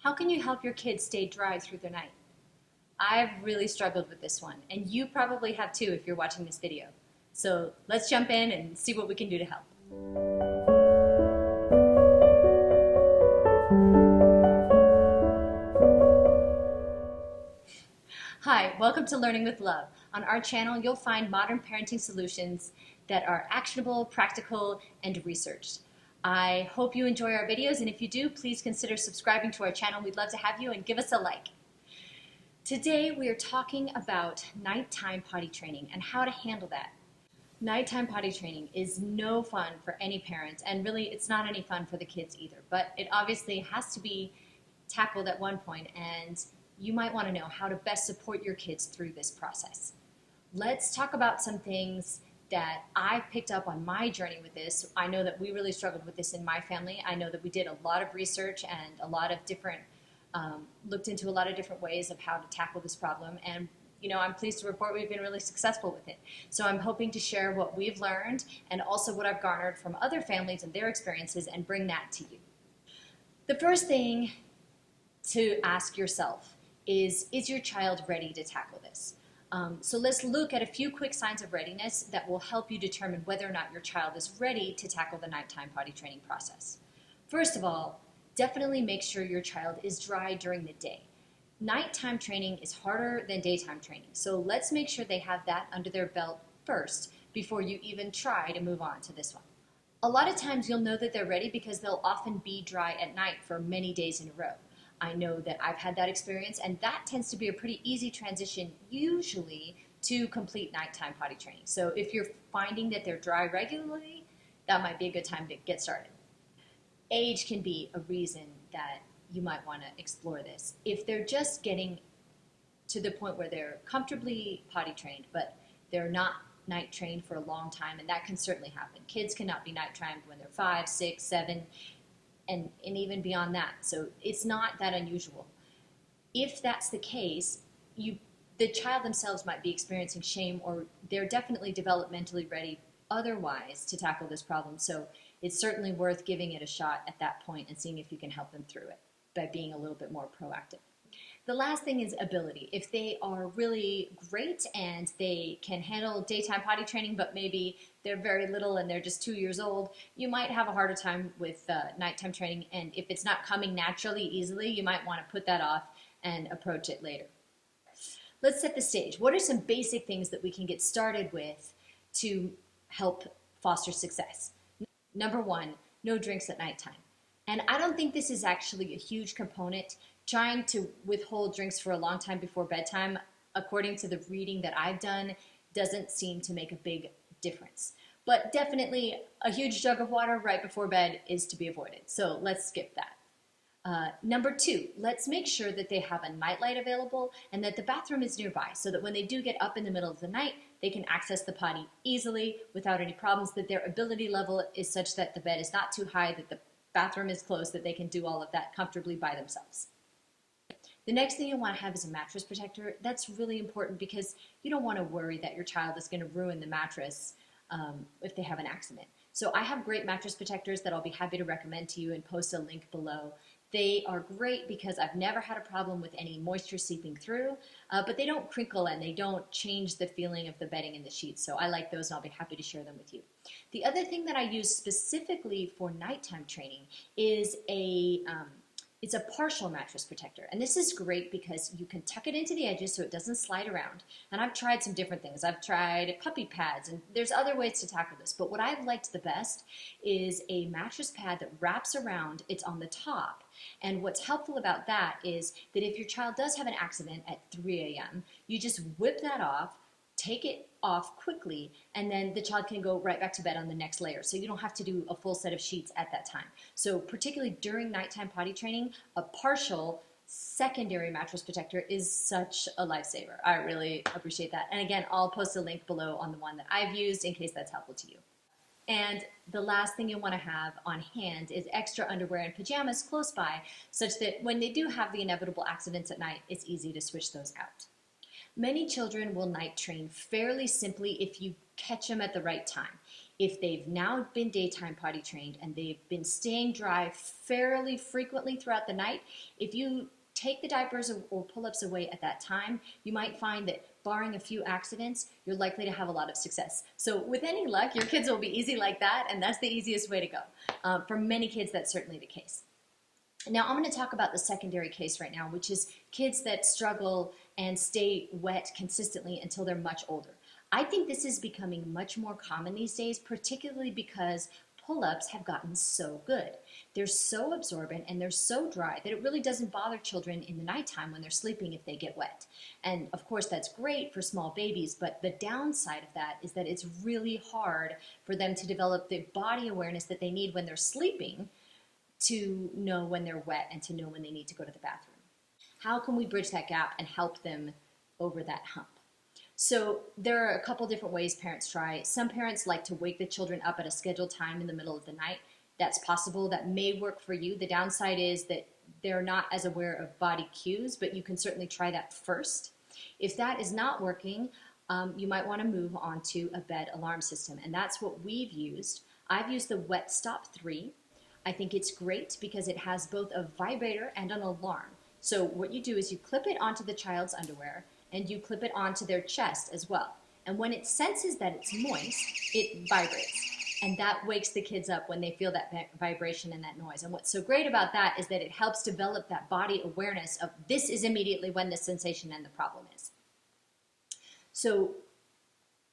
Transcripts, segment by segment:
How can you help your kids stay dry through the night? I've really struggled with this one, and you probably have too if you're watching this video. So let's jump in and see what we can do to help. Hi, welcome to Learning with Love. On our channel, you'll find modern parenting solutions that are actionable, practical, and researched. I hope you enjoy our videos, and if you do, please consider subscribing to our channel. We'd love to have you, and give us a like. Today, we are talking about nighttime potty training and how to handle that. Nighttime potty training is no fun for any parent, and really it's not any fun for the kids either, but it obviously has to be tackled at one point, and you might want to know how to best support your kids through this process. Let's talk about some things that I've picked up on my journey with this. I know that we really struggled with this in my family. I know that we did a lot of research and a lot of different, looked into a lot of different ways of how to tackle this problem, and I'm pleased to report we've been really successful with it. So I'm hoping to share what we've learned and also what I've garnered from other families and their experiences and bring that to you. The first thing to ask yourself is your child ready to tackle this? So let's look at a few quick signs of readiness that will help you determine whether or not your child is ready to tackle the nighttime potty training process. First of all, definitely make sure your child is dry during the day. Nighttime training is harder than daytime training, so let's make sure they have that under their belt first before you even try to move on to this one. A lot of times you'll know that they're ready because they'll often be dry at night for many days in a row. I know that I've had that experience, and that tends to be a pretty easy transition usually to complete nighttime potty training. So if you're finding that they're dry regularly, that might be a good time to get started. Age can be a reason that you might want to explore this. If they're just getting to the point where they're comfortably potty trained, but they're not night trained for a long time, and that can certainly happen. Kids cannot be night trained when they're 5, 6, 7, and even beyond that. So it's not that unusual. If that's the case, the child themselves might be experiencing shame, or they're definitely developmentally ready otherwise to tackle this problem. So it's certainly worth giving it a shot at that point and seeing if you can help them through it by being a little bit more proactive. The last thing is ability. If they are really great and they can handle daytime potty training, but maybe they're very little and they're just 2 years old, you might have a harder time with nighttime training. And if it's not coming naturally, easily, you might want to put that off and approach it later. Let's set the stage. What are some basic things that we can get started with to help foster success? Number one, no drinks at nighttime. And I don't think this is actually a huge component. Trying to withhold drinks for a long time before bedtime, according to the reading that I've done, doesn't seem to make a big difference. But definitely a huge jug of water right before bed is to be avoided. So let's skip that. Number two, let's make sure that they have a nightlight available and that the bathroom is nearby so that when they do get up in the middle of the night, they can access the potty easily without any problems, that their ability level is such that the bed is not too high, that the bathroom is close, that they can do all of that comfortably by themselves. The next thing you want to have is a mattress protector. That's really important because you don't want to worry that your child is going to ruin the mattress if they have an accident. So I have great mattress protectors that I'll be happy to recommend to you and post a link below. They are great because I've never had a problem with any moisture seeping through, but they don't crinkle and they don't change the feeling of the bedding and the sheets. So I like those, and I'll be happy to share them with you. The other thing that I use specifically for nighttime training is it's a partial mattress protector. And this is great because you can tuck it into the edges so it doesn't slide around. And I've tried some different things. I've tried puppy pads, and there's other ways to tackle this. But what I've liked the best is a mattress pad that wraps around. It's on the top. And what's helpful about that is that if your child does have an accident at 3 a.m., you just whip that off, take it off quickly, and then the child can go right back to bed on the next layer. So you don't have to do a full set of sheets at that time. So particularly during nighttime potty training, a partial secondary mattress protector is such a lifesaver. I really appreciate that. And again, I'll post a link below on the one that I've used in case that's helpful to you. And the last thing you want to have on hand is extra underwear and pajamas close by, such that when they do have the inevitable accidents at night, it's easy to switch those out. Many children will night train fairly simply if you catch them at the right time. If they've now been daytime potty trained and they've been staying dry fairly frequently throughout the night, if you take the diapers or pull-ups away at that time, you might find that barring a few accidents, you're likely to have a lot of success. So with any luck, your kids will be easy like that, and that's the easiest way to go. For many kids, that's certainly the case. Now I'm going to talk about the secondary case right now, which is kids that struggle and stay wet consistently until they're much older. I think this is becoming much more common these days, particularly because pull-ups have gotten so good. They're so absorbent and they're so dry that it really doesn't bother children in the nighttime when they're sleeping if they get wet. And of course that's great for small babies, but the downside of that is that it's really hard for them to develop the body awareness that they need when they're sleeping to know when they're wet and to know when they need to go to the bathroom. How can we bridge that gap and help them over that hump? So there are a couple different ways parents try. Some parents like to wake the children up at a scheduled time in the middle of the night. That's possible. That may work for you. The downside is that they're not as aware of body cues, but you can certainly try that first. If that is not working, you might want to move on to a bed alarm system, and that's what we've used. I've used the Wet Stop 3. I think it's great because it has both a vibrator and an alarm. So what you do is you clip it onto the child's underwear and you clip it onto their chest as well. And when it senses that it's moist, it vibrates. And that wakes the kids up when they feel that vibration and that noise. And what's so great about that is that it helps develop that body awareness of this is immediately when the sensation and the problem is. So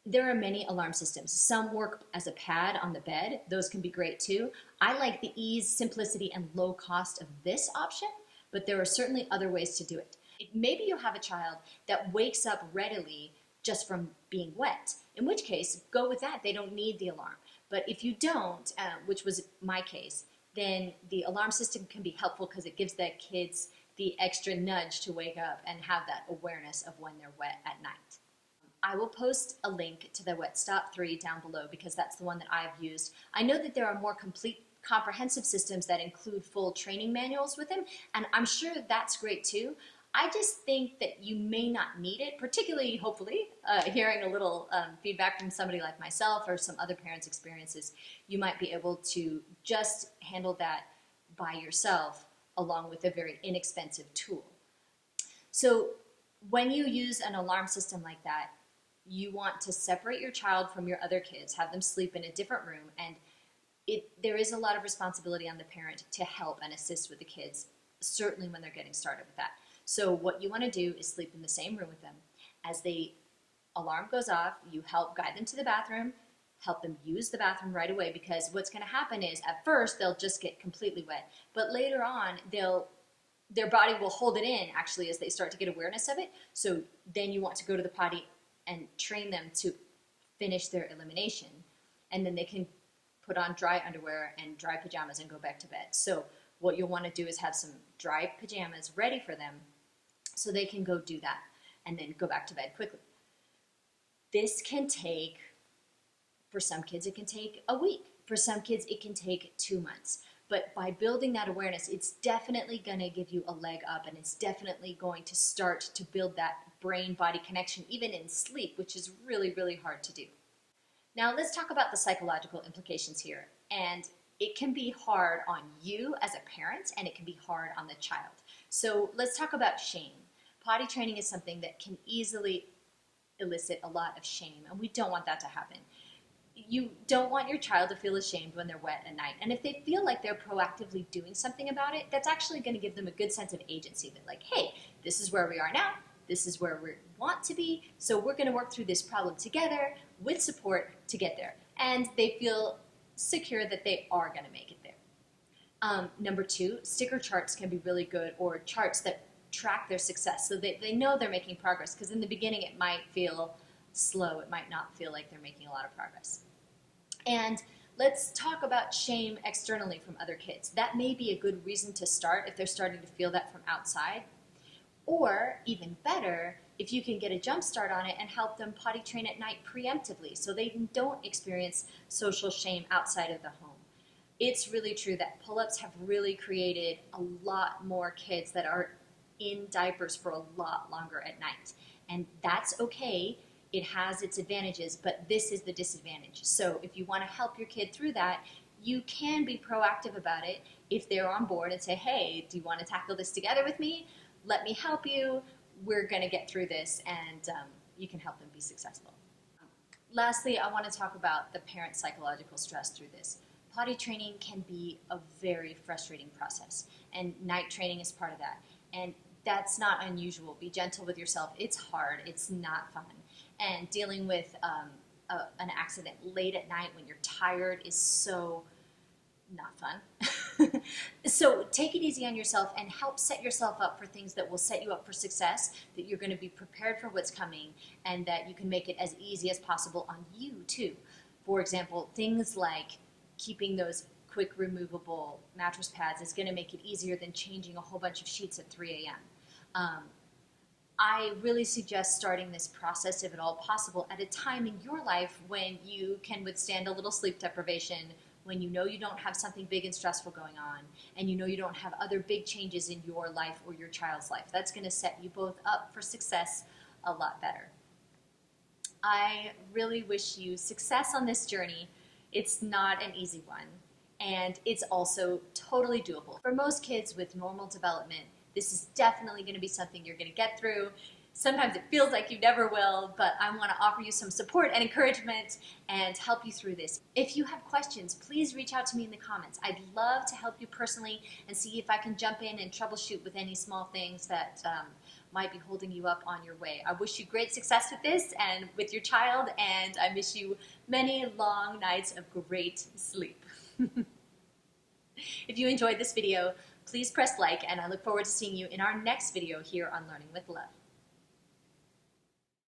there are many alarm systems. Some work as a pad on the bed. Those can be great too. I like the ease, simplicity, and low cost of this option, but there are certainly other ways to do it. Maybe you have a child that wakes up readily just from being wet, in which case, go with that. They don't need the alarm. But if you don't, which was my case, then the alarm system can be helpful because it gives the kids the extra nudge to wake up and have that awareness of when they're wet at night. I will post a link to the Wet Stop 3 down below because that's the one that I've used. I know that there are more complete comprehensive systems that include full training manuals with them, and I'm sure that's great too. I just think that you may not need it, particularly, hopefully, hearing a little feedback from somebody like myself or some other parents' experiences, you might be able to just handle that by yourself along with a very inexpensive tool. So when you use an alarm system like that, you want to separate your child from your other kids, have them sleep in a different room, and there is a lot of responsibility on the parent to help and assist with the kids, certainly when they're getting started with that. So what you want to do is sleep in the same room with them. As the alarm goes off, you help guide them to the bathroom, help them use the bathroom right away, because what's going to happen is at first they'll just get completely wet, but later on their body will hold it in actually as they start to get awareness of it. So then you want to go to the potty and train them to finish their elimination, and then they can put on dry underwear and dry pajamas and go back to bed. So what you'll want to do is have some dry pajamas ready for them so they can go do that and then go back to bed quickly. This can take, for some kids it can take a week. For some kids it can take 2 months. But by building that awareness, it's definitely going to give you a leg up, and it's definitely going to start to build that brain-body connection even in sleep, which is really, really hard to do. Now let's talk about the psychological implications here. And it can be hard on you as a parent, and it can be hard on the child. So let's talk about shame. Potty training is something that can easily elicit a lot of shame, and we don't want that to happen. You don't want your child to feel ashamed when they're wet at night. And if they feel like they're proactively doing something about it, that's actually going to give them a good sense of agency. That like, hey, this is where we are now. This is where we want to be. So we're going to work through this problem together with support to get there. And they feel secure that they are going to make it there. Number 2, sticker charts can be really good, or charts that track their success so they know they're making progress, because in the beginning it might feel slow. It might not feel like they're making a lot of progress. And let's talk about shame externally from other kids. That may be a good reason to start if they're starting to feel that from outside. Or even better, if you can get a jump start on it and help them potty train at night preemptively so they don't experience social shame outside of the home. It's really true that pull-ups have really created a lot more kids that are in diapers for a lot longer at night. And that's okay It has its advantages, but this is the disadvantage. So if you want to help your kid through that, you can be proactive about it if they're on board and say, hey, do you want to tackle this together with me? Let me help you. We're going to get through this, and you can help them be successful. Lastly, I want to talk about the parent psychological stress through this. Potty training can be a very frustrating process, and night training is part of that. And that's not unusual. Be gentle with yourself. It's hard. It's not fun. And dealing with an accident late at night when you're tired is so not fun. So take it easy on yourself and help set yourself up for things that will set you up for success, that you're going to be prepared for what's coming, and that you can make it as easy as possible on you too. For example, things like keeping those quick removable mattress pads is going to make it easier than changing a whole bunch of sheets at 3 a.m. I really suggest starting this process, if at all possible, at a time in your life when you can withstand a little sleep deprivation, when you know you don't have something big and stressful going on, and you know you don't have other big changes in your life or your child's life. That's going to set you both up for success a lot better. I really wish you success on this journey. It's not an easy one, and it's also totally doable. For most kids with normal development, this is definitely going to be something you're going to get through. Sometimes it feels like you never will, but I want to offer you some support and encouragement and help you through this. If you have questions, please reach out to me in the comments. I'd love to help you personally and see if I can jump in and troubleshoot with any small things that might be holding you up on your way. I wish you great success with this and with your child, and I wish you many long nights of great sleep. If you enjoyed this video, please press like, and I look forward to seeing you in our next video here on Learning with Love.